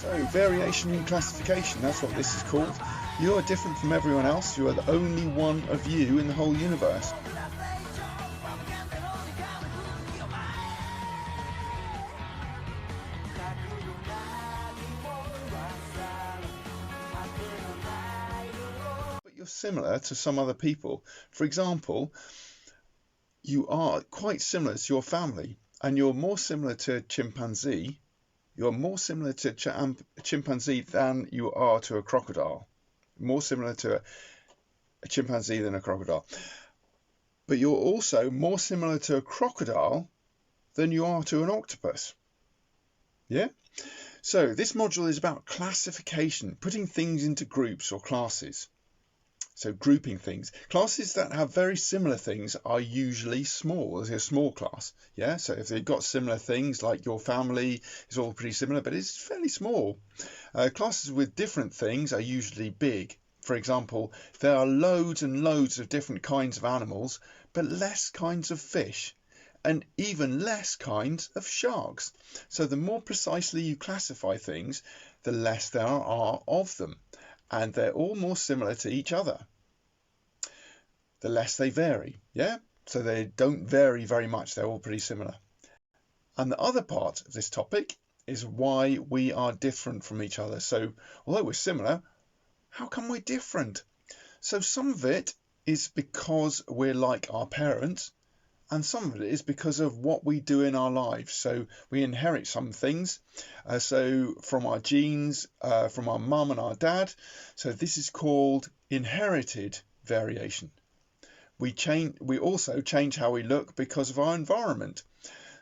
So, variation in classification, that's what this is called. You are different from everyone else. You are the only one of you in the whole universe. But you're similar to some other people. For example, you are quite similar to your family, and you're more similar to a chimpanzee. You're more similar to a chimpanzee than you are to a crocodile. More similar to a chimpanzee than a crocodile. But you're also more similar to a crocodile than you are to an octopus. Yeah? So this module is about classification, putting things into groups or classes. So grouping things. Classes that have very similar things are usually small. There's a small class. Yeah. So if they've got similar things, like your family is all pretty similar, but it's fairly small. Classes with different things are usually big. For example, there are loads and loads of different kinds of animals, but less kinds of fish, and even less kinds of sharks. So the more precisely you classify things, the less there are of them. And they're all more similar to each other. The less they vary, yeah? So they don't vary very much, they're all pretty similar. And the other part of this topic is why we are different from each other. So although we're similar, how come we're different? So some of it is because we're like our parents, and some of it is because of what we do in our lives. So we inherit some things, so from our genes, from our mum and our dad. So this is called inherited variation. We also change how we look because of our environment.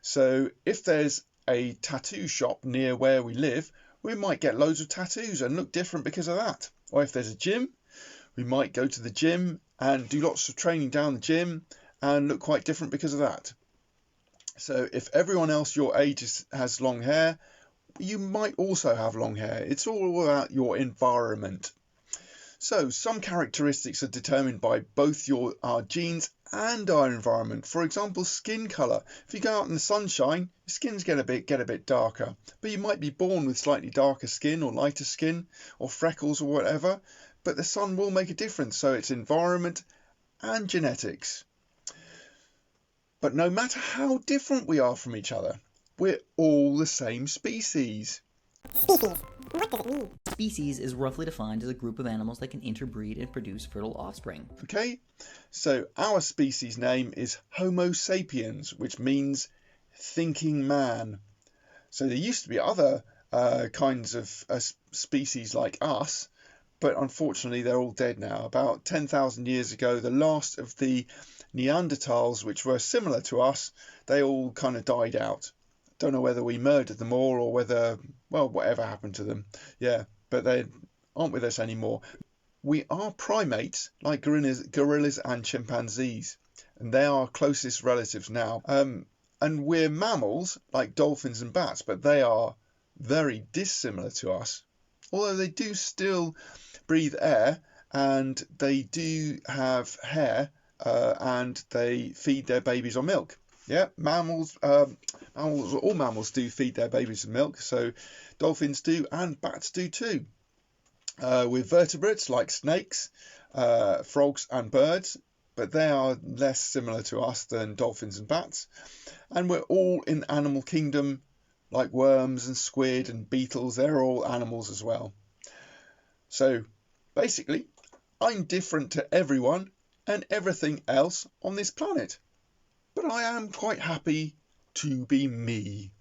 So if there's a tattoo shop near where we live, we might get loads of tattoos and look different because of that. Or if there's a gym, we might go to the gym and do lots of training down the gym and look quite different because of that. So if everyone else your age has long hair, you might also have long hair. It's all about your environment. So some characteristics are determined by both our genes and our environment. For example, skin colour. If you go out in the sunshine, your skin's get a bit darker, but you might be born with slightly darker skin or lighter skin or freckles or whatever, but the sun will make a difference. So it's environment and genetics. But no matter how different we are from each other, we're all the same species. Species. What does it mean? Species is roughly defined as a group of animals that can interbreed and produce fertile offspring. Okay, so our species name is Homo sapiens, which means thinking man. So there used to be other kinds of species like us, but unfortunately they're all dead now. About 10,000 years ago, the last of the Neanderthals, which were similar to us, they all kind of died out. Don't know whether we murdered them all or whether, well, whatever happened to them. Yeah, but they aren't with us anymore. We are primates like gorillas and chimpanzees, and they are our closest relatives now. And we're mammals like dolphins and bats, but they are very dissimilar to us. Although they do still breathe air and they do have hair and they feed their babies on milk. Yeah, all mammals do feed their babies on milk, so dolphins do and bats do too. We're vertebrates like snakes, frogs and birds, but they are less similar to us than dolphins and bats. And we're all in animal kingdom like worms and squid and beetles. They're all animals as well. So basically, I'm different to everyone and everything else on this planet. But I am quite happy to be me.